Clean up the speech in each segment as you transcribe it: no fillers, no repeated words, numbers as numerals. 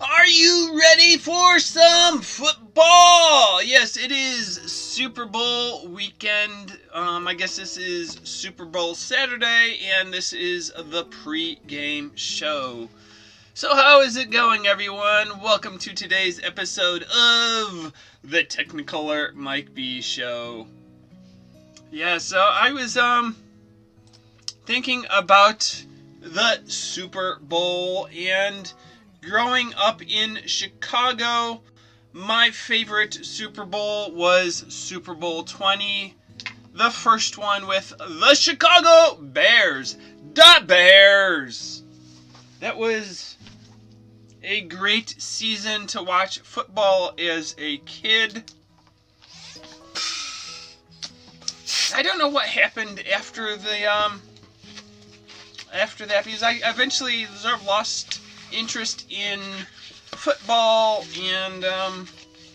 Are you ready for some football? Yes, it is Super Bowl weekend. I guess this is Super Bowl Saturday, and this is the pre-game show. So how is it going, everyone? Welcome to today's episode of the Technicolor Mike B Show. Yeah, so I was thinking about the Super Bowl, and growing up in Chicago, my favorite Super Bowl was Super Bowl 20, the first one with the Chicago Bears. The Bears! That was a great season to watch football as a kid. I don't know what happened after that, because I eventually sort of lost interest in football and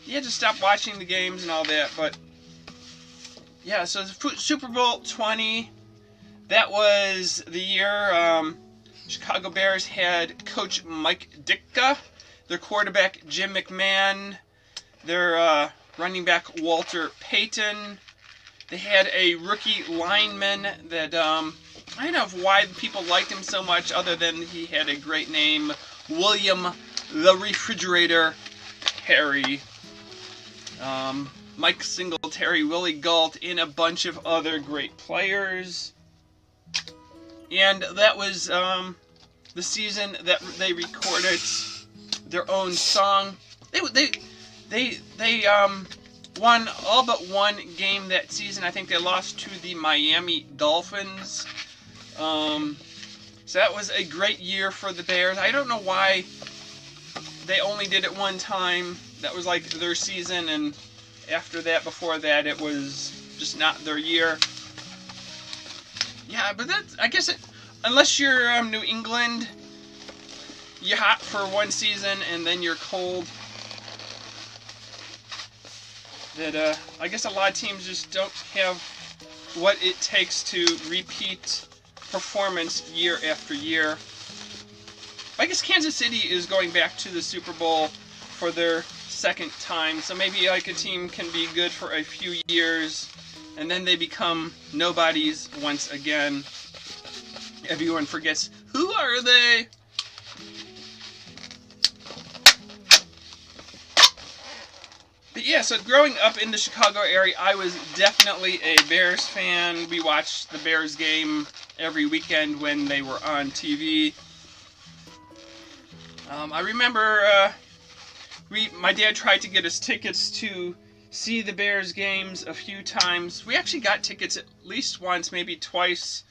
just stopped watching the games and all that. But yeah, so Super Bowl 20, that was the year Chicago Bears had Coach Mike Ditka, their quarterback Jim McMahon, their running back Walter Payton. They had a rookie lineman that I don't know why people liked him so much, other than he had a great name, William the Refrigerator Terry. Mike Singletary, Willie Gault, and a bunch of other great players. And that was the season that they recorded their own song. They won all but one game that season. I think they lost to the Miami Dolphins. So that was a great year for the Bears. I don't know why they only did it one time. That was like their season, and after that, before that, it was just not their year. Yeah, but that's, I guess, unless you're New England, you're hot for one season and then you're cold. That I guess a lot of teams just don't have what it takes to repeat performance year after year. I guess Kansas City is going back to the Super Bowl for their second time, so maybe like a team can be good for a few years and then they become nobodies once again. Everyone forgets, who are they? But yeah, so growing up in the Chicago area, I was definitely a Bears fan. We watched the Bears game every weekend when they were on TV. I remember my dad tried to get us tickets to see the Bears games a few times. We actually got tickets at least once, maybe twice,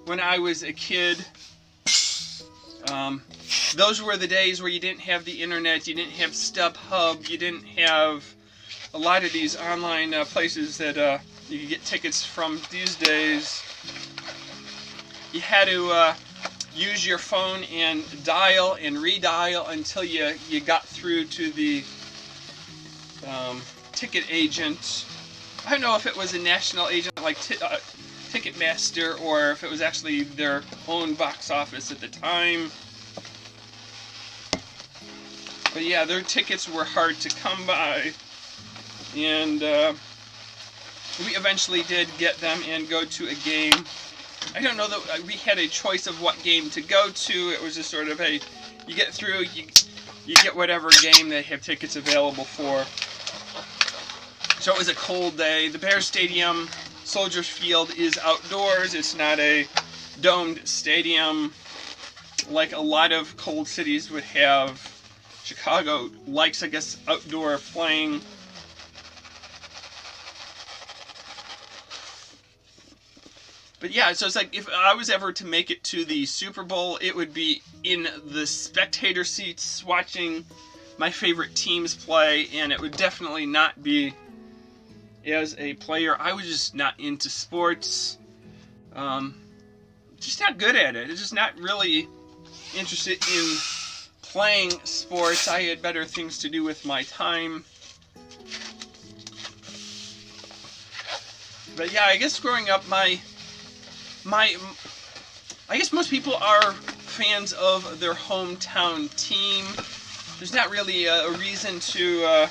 when I was a kid. Those were the days where you didn't have the internet, you didn't have StubHub, you didn't have a lot of these online places that you could get tickets from these days. You had to use your phone and dial and redial until you got through to the ticket agent. I don't know if it was a national agent like Ticketmaster, or if it was actually their own box office at the time. But yeah, their tickets were hard to come by. And we eventually did get them and go to a game. I don't know that we had a choice of what game to go to. It was just sort of a, you get through, you get whatever game they have tickets available for. So it was a cold day. The Bears Stadium, Soldiers Field, is outdoors. It's not a domed stadium like a lot of cold cities would have. Chicago likes, I guess, outdoor playing. But yeah, so it's like if I was ever to make it to the Super Bowl, it would be in the spectator seats watching my favorite teams play, and it would definitely not be as a player. I was just not into sports. Just not good at it. It's just not really interested in playing sports. I had better things to do with my time. But yeah, I guess growing up, I guess most people are fans of their hometown team. there's not really a reason to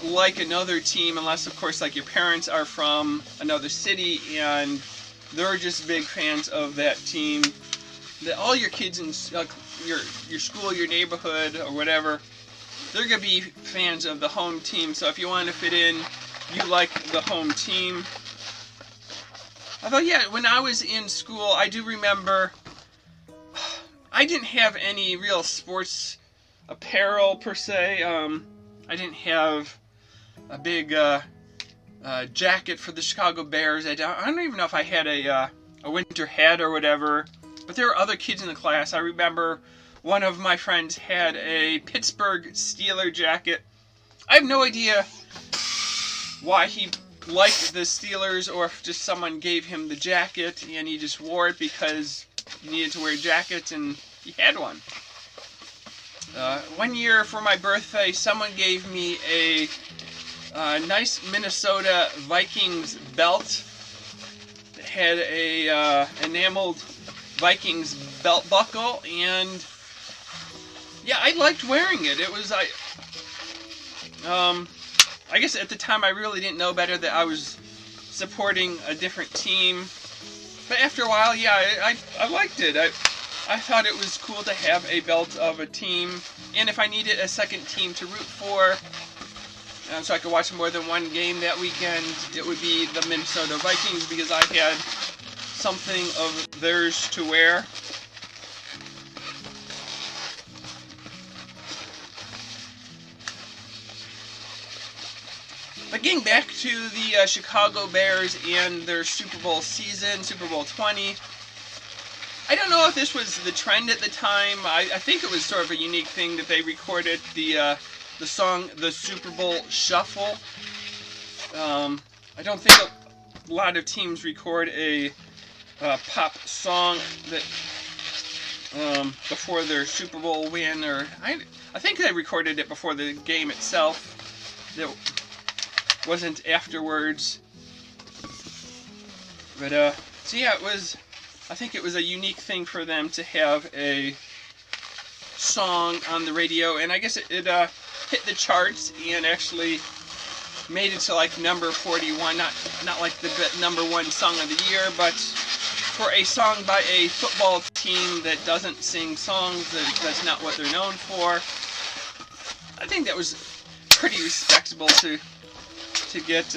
like another team unless, of course, like your parents are from another city and they're just big fans of that team. That all your kids in your school, your neighborhood, or whatever, they're gonna be fans of the home team. So if you want to fit in, you like the home team. Although, yeah, when I was in school, I do remember I didn't have any real sports apparel per se. I didn't have a big jacket for the Chicago Bears. I don't even know if I had a winter hat or whatever. But there were other kids in the class. I remember one of my friends had a Pittsburgh Steelers jacket. I have no idea why he liked the Steelers, or if just someone gave him the jacket and he just wore it because he needed to wear a jacket and he had one. One year for my birthday, someone gave me a nice Minnesota Vikings belt that had a enameled Vikings belt buckle, and yeah, I liked wearing it. It was I guess at the time I really didn't know better that I was supporting a different team. But after a while, yeah, I liked it. I thought it was cool to have a belt of a team, and if I needed a second team to root for, so I could watch more than one game that weekend, it would be the Minnesota Vikings because I had something of theirs to wear. But getting back to the Chicago Bears and their Super Bowl season, Super Bowl 20, I don't know if this was the trend at the time. I think it was sort of a unique thing that they recorded the song, the Super Bowl Shuffle. I don't think a lot of teams record a pop song that before their Super Bowl win, or I think they recorded it before the game itself. That wasn't afterwards. But so yeah, I think it was a unique thing for them to have a song on the radio, and I guess it hit the charts and actually made it to like number 41. Not like the number one song of the year, but for a song by a football team that doesn't sing songs, that's not what they're known for, I think that was pretty respectable to get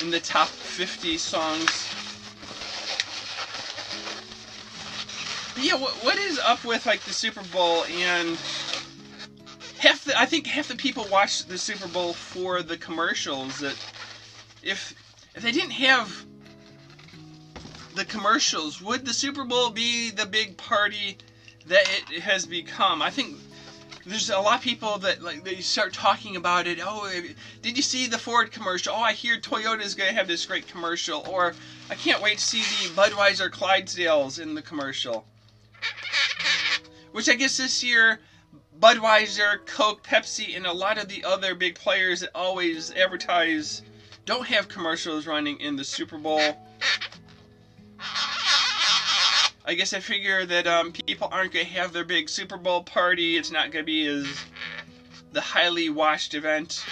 in the top 50 songs. But yeah, what is up with like the Super Bowl? And I think half the people watch the Super Bowl for the commercials. That if they didn't have the commercials, would the Super Bowl be the big party that it has become? I think there's a lot of people that like they start talking about it. Oh, did you see the Ford commercial? Oh, I hear Toyota's gonna have this great commercial. Or I can't wait to see the Budweiser Clydesdales in the commercial. Which I guess this year, Budweiser, Coke, Pepsi, and a lot of the other big players that always advertise don't have commercials running in the Super Bowl. I guess I figure that people aren't going to have their big Super Bowl party. It's not going to be as the highly watched event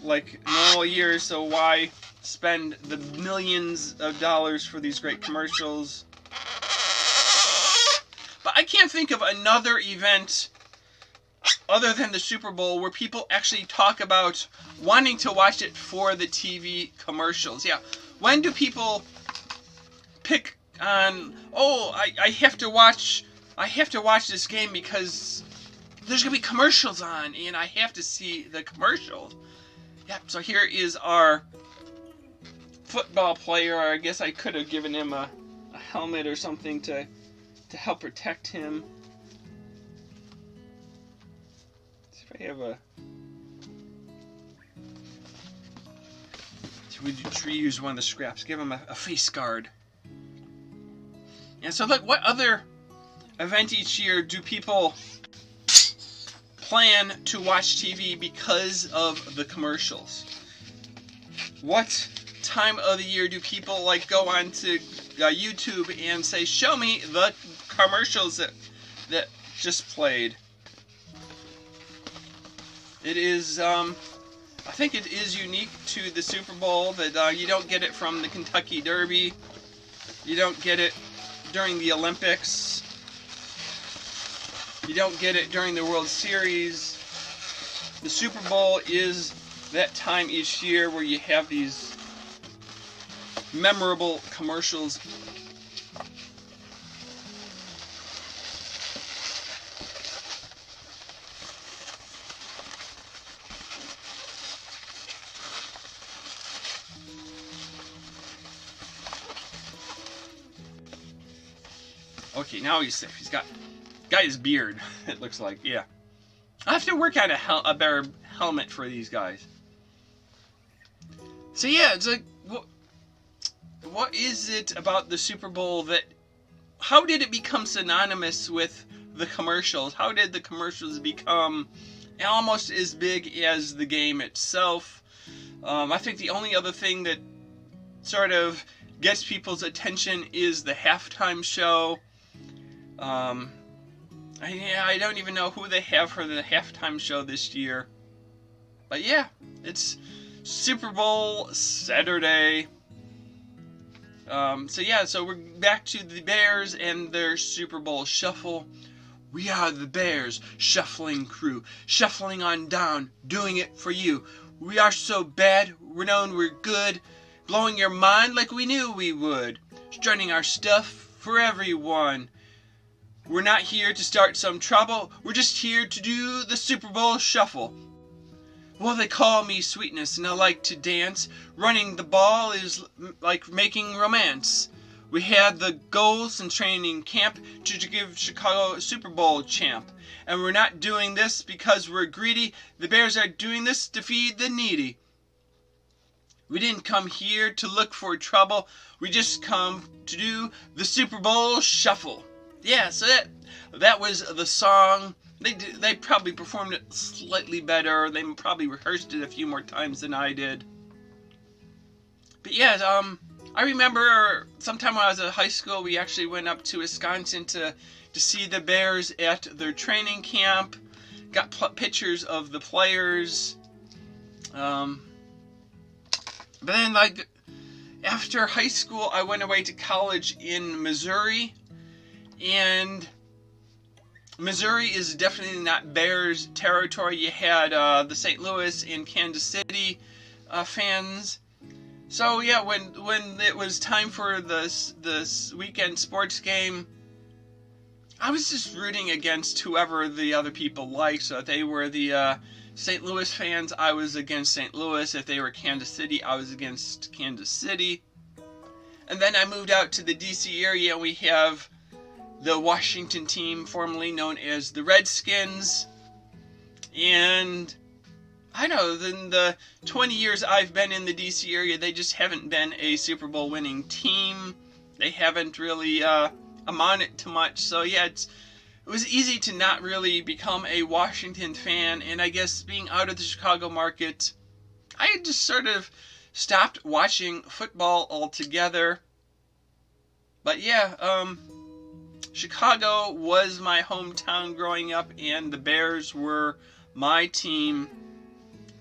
like normal years, so why spend the millions of dollars for these great commercials? But I can't think of another event other than the Super Bowl where people actually talk about wanting to watch it for the TV commercials. Yeah, when do people pick on, oh, I have to watch this game because there's gonna be commercials on and I have to see the commercial. Yep, so here is our football player. I guess I could have given him a helmet or something to help protect him. Let's see if I have a... Should we use one of the scraps? Give him a face guard. And so, like, what other event each year do people plan to watch TV because of the commercials? What time of the year do people, like, go on to YouTube and say, show me the commercials that just played? It is, I think it is unique to the Super Bowl that you don't get it from the Kentucky Derby. You don't get it during the Olympics. You don't get it during the World Series. The Super Bowl is that time each year where you have these memorable commercials. Okay, now he's safe. He's got his beard, it looks like. Yeah. I have to work out a better helmet for these guys. So yeah, it's like, what is it about the Super Bowl that, how did it become synonymous with the commercials? How did the commercials become almost as big as the game itself? I think the only other thing that sort of gets people's attention is the halftime show. I don't even know who they have for the halftime show this year. But yeah, it's Super Bowl Saturday. So we're back to the Bears and their Super Bowl shuffle. We are the Bears, shuffling crew, shuffling on down, doing it for you. We are so bad, we're known we're good, blowing your mind like we knew we would, strutting our stuff for everyone. We're not here to start some trouble, we're just here to do the Super Bowl shuffle. Well, they call me sweetness and I like to dance. Running the ball is like making romance. We had the goals in training camp to give Chicago a Super Bowl champ. And we're not doing this because we're greedy. The Bears are doing this to feed the needy. We didn't come here to look for trouble. We just come to do the Super Bowl shuffle. Yeah, so that was the song. They probably performed it slightly better. They probably rehearsed it a few more times than I did. But yeah, I remember sometime when I was in high school, we actually went up to Wisconsin to see the Bears at their training camp. Got pictures of the players. But then, like, after high school, I went away to college in Missouri. And Missouri is definitely not Bears territory. You had the St. Louis and Kansas City fans. So yeah, when it was time for this weekend sports game, I was just rooting against whoever the other people liked. So if they were the St. Louis fans, I was against St. Louis. If they were Kansas City, I was against Kansas City. And then I moved out to the DC area, and we have the Washington team, formerly known as the Redskins. And I know, in the 20 years I've been in the DC area, they just haven't been a Super Bowl winning team. They haven't really amounted to much. So yeah, it was easy to not really become a Washington fan. And I guess being out of the Chicago market, I had just sort of stopped watching football altogether. But yeah, Chicago was my hometown growing up, and the Bears were my team.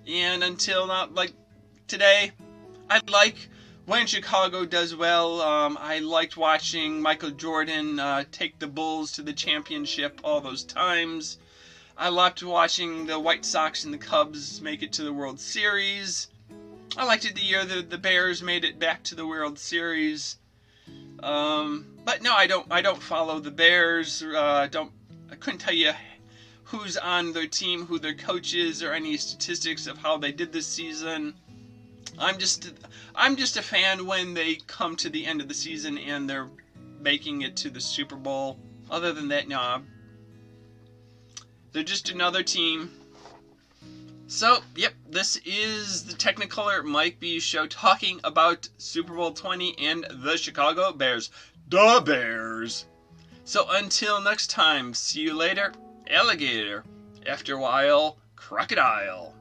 And until not like today, I like when Chicago does well. I liked watching Michael Jordan take the Bulls to the championship all those times. I liked watching the White Sox and the Cubs make it to the World Series. I liked it the year that the Bears made it back to the World Series. But no, I don't follow the Bears. I couldn't tell you who's on their team, who their coach is, or any statistics of how they did this season. I'm just a fan when they come to the end of the season and they're making it to the Super Bowl. Other than that, no. They're just another team. So, yep, this is the Technicolor Mike B Show talking about Super Bowl 20 and the Chicago Bears. The Bears! So until next time, see you later, alligator. After a while, crocodile.